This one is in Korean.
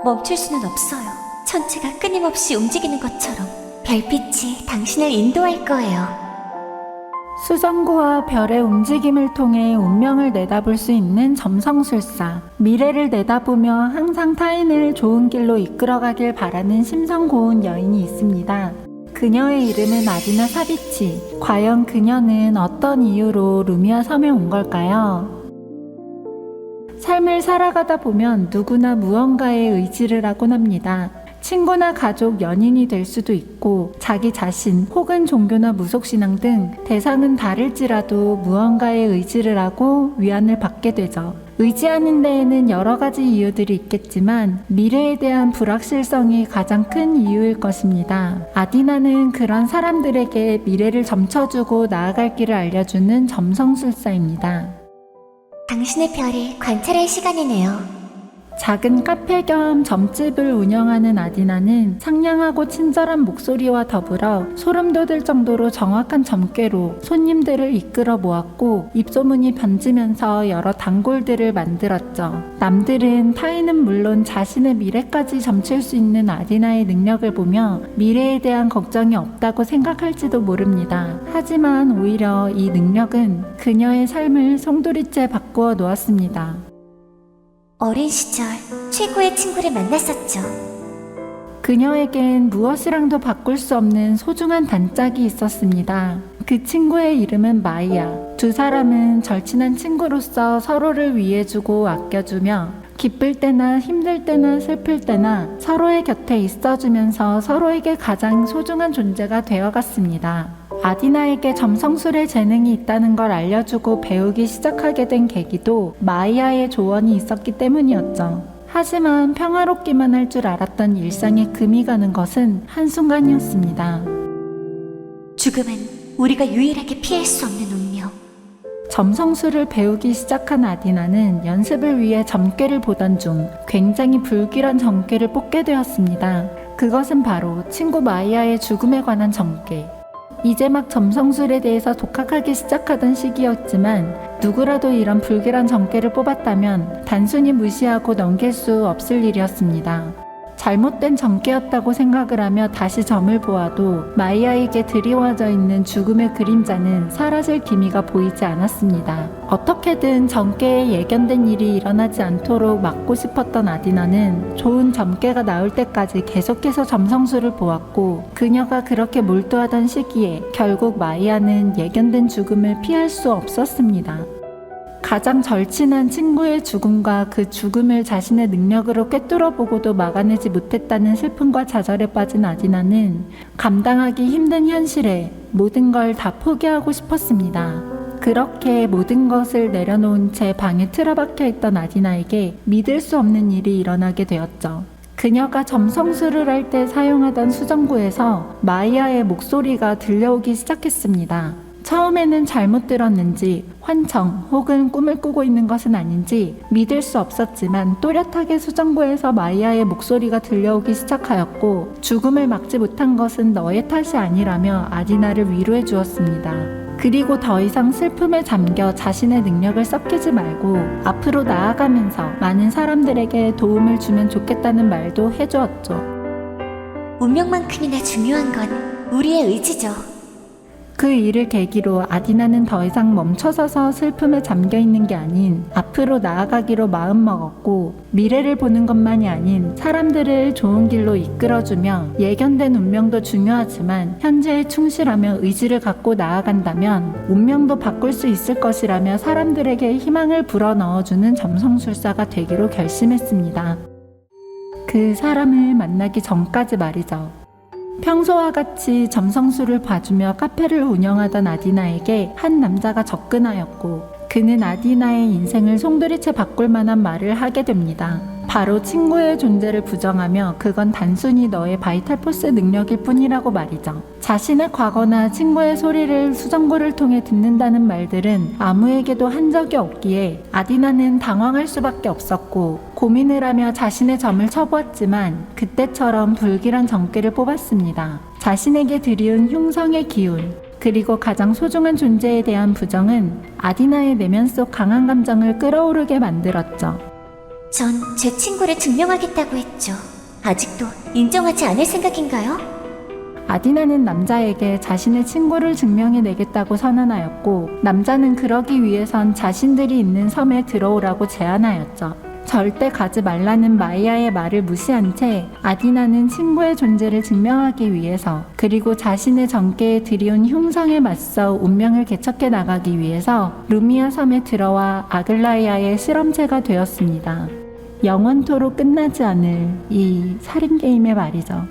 멈출 수는 없어요. 전체가 끊임없이 움직이는 것처럼 별빛이 당신을 인도할 거예요. 수정구와 별의 움직임을 통해 운명을 내다볼 수 있는 점성술사. 미래를 내다보며 항상 타인을 좋은 길로 이끌어가길 바라는 심성 고운 여인이 있습니다. 그녀의 이름은 아디나 사비치. 과연 그녀는 어떤 이유로 루미아 섬에 온 걸까요? 삶을 살아가다 보면 누구나 무언가에 의지를 하곤 합니다. 친구나 가족, 연인이 될 수도 있고 자기 자신 혹은 종교나 무속신앙 등 대상은 다를지라도 무언가에 의지를 하고 위안을 받게 되죠. 의지하는 데에는 여러 가지 이유들이 있겠지만 미래에 대한 불확실성이 가장 큰 이유일 것입니다. 아디나는 그런 사람들에게 미래를 점쳐주고 나아갈 길을 알려주는 점성술사입니다. 당신의 별을 관찰할 시간이네요. 작은 카페 겸 점집을 운영하는 아디나는 상냥하고 친절한 목소리와 더불어 소름 돋을 정도로 정확한 점괘로 손님들을 이끌어 모았고 입소문이 번지면서 여러 단골들을 만들었죠. 남들은 타인은 물론 자신의 미래까지 점칠 수 있는 아디나의 능력을 보며 미래에 대한 걱정이 없다고 생각할지도 모릅니다. 하지만 오히려 이 능력은 그녀의 삶을 송두리째 바꾸어 놓았습니다. 어린 시절 최고의 친구를 만났었죠. 그녀에겐 무엇이랑도 바꿀 수 없는 소중한 단짝이 있었습니다. 그 친구의 이름은 마이야. 두 사람은 절친한 친구로서 서로를 위해주고 아껴주며 기쁠 때나 힘들 때나 슬플 때나 서로의 곁에 있어주면서 서로에게 가장 소중한 존재가 되어갔습니다. 아디나에게 점성술의 재능이 있다는 걸 알려주고 배우기 시작하게 된 계기도 마이아의 조언이 있었기 때문이었죠. 하지만 평화롭기만 할 줄 알았던 일상에 금이 가는 것은 한순간이었습니다. 죽음은 우리가 유일하게 피할 수 없는 운명. 점성술을 배우기 시작한 아디나는 연습을 위해 점괘를 보던 중 굉장히 불길한 점괘를 뽑게 되었습니다. 그것은 바로 친구 마이아의 죽음에 관한 점괘. 이제 막 점성술에 대해서 독학하기 시작하던 시기였지만 누구라도 이런 불길한 점괘를 뽑았다면 단순히 무시하고 넘길 수 없을 일이었습니다. 잘못된 점괘였다고 생각을 하며 다시 점을 보아도 마이아에게 드리워져 있는 죽음의 그림자는 사라질 기미가 보이지 않았습니다. 어떻게든 점괘에 예견된 일이 일어나지 않도록 막고 싶었던 아디나는 좋은 점괘가 나올 때까지 계속해서 점성술을 보았고 그녀가 그렇게 몰두하던 시기에 결국 마이아는 예견된 죽음을 피할 수 없었습니다. 가장 절친한 친구의 죽음과 그 죽음을 자신의 능력으로 꿰뚫어보고도 막아내지 못했다는 슬픔과 좌절에 빠진 아디나는 감당하기 힘든 현실에 모든 걸 다 포기하고 싶었습니다. 그렇게 모든 것을 내려놓은 채 방에 틀어박혀 있던 아디나에게 믿을 수 없는 일이 일어나게 되었죠. 그녀가 점성술을 할 때 사용하던 수정구에서 마이아의 목소리가 들려오기 시작했습니다. 처음에는 잘못 들었는지 환청 혹은 꿈을 꾸고 있는 것은 아닌지 믿을 수 없었지만 또렷하게 수정구에서 마이아의 목소리가 들려오기 시작하였고 죽음을 막지 못한 것은 너의 탓이 아니라며 아디나를 위로해 주었습니다. 그리고 더 이상 슬픔에 잠겨 자신의 능력을 썩히지 말고 앞으로 나아가면서 많은 사람들에게 도움을 주면 좋겠다는 말도 해주었죠. 운명만큼이나 중요한 건 우리의 의지죠. 그 일을 계기로 아디나는 더 이상 멈춰서서 슬픔에 잠겨있는 게 아닌 앞으로 나아가기로 마음먹었고 미래를 보는 것만이 아닌 사람들을 좋은 길로 이끌어주며 예견된 운명도 중요하지만 현재에 충실하며 의지를 갖고 나아간다면 운명도 바꿀 수 있을 것이라며 사람들에게 희망을 불어넣어주는 점성술사가 되기로 결심했습니다. 그 사람을 만나기 전까지 말이죠. 평소와 같이 점성술을 봐주며 카페를 운영하던 아디나에게 한 남자가 접근하였고 그는 아디나의 인생을 송두리째 바꿀 만한 말을 하게 됩니다. 바로 친구의 존재를 부정하며 그건 단순히 너의 바이탈포스 능력일 뿐이라고 말이죠. 자신의 과거나 친구의 소리를 수정구를 통해 듣는다는 말들은 아무에게도 한 적이 없기에 아디나는 당황할 수밖에 없었고 고민을 하며 자신의 점을 쳐보았지만 그때처럼 불길한 점괘를 뽑았습니다. 자신에게 들이운 흉성의 기운 그리고 가장 소중한 존재에 대한 부정은 아디나의 내면 속 강한 감정을 끌어오르게 만들었죠. 전 제 친구를 증명하겠다고 했죠. 아직도 인정하지 않을 생각인가요? 아디나는 남자에게 자신의 친구를 증명해내겠다고 선언하였고, 남자는 그러기 위해선 자신들이 있는 섬에 들어오라고 제안하였죠. 절대 가지 말라는 마이아의 말을 무시한 채 아디나는 친구의 존재를 증명하기 위해서, 그리고 자신의 전계에 들이온 흉성에 맞서 운명을 개척해 나가기 위해서 루미아 섬에 들어와 아글라이아의 실험체가 되었습니다. 영원토록 끝나지 않을 이 살인 게임의 말이죠.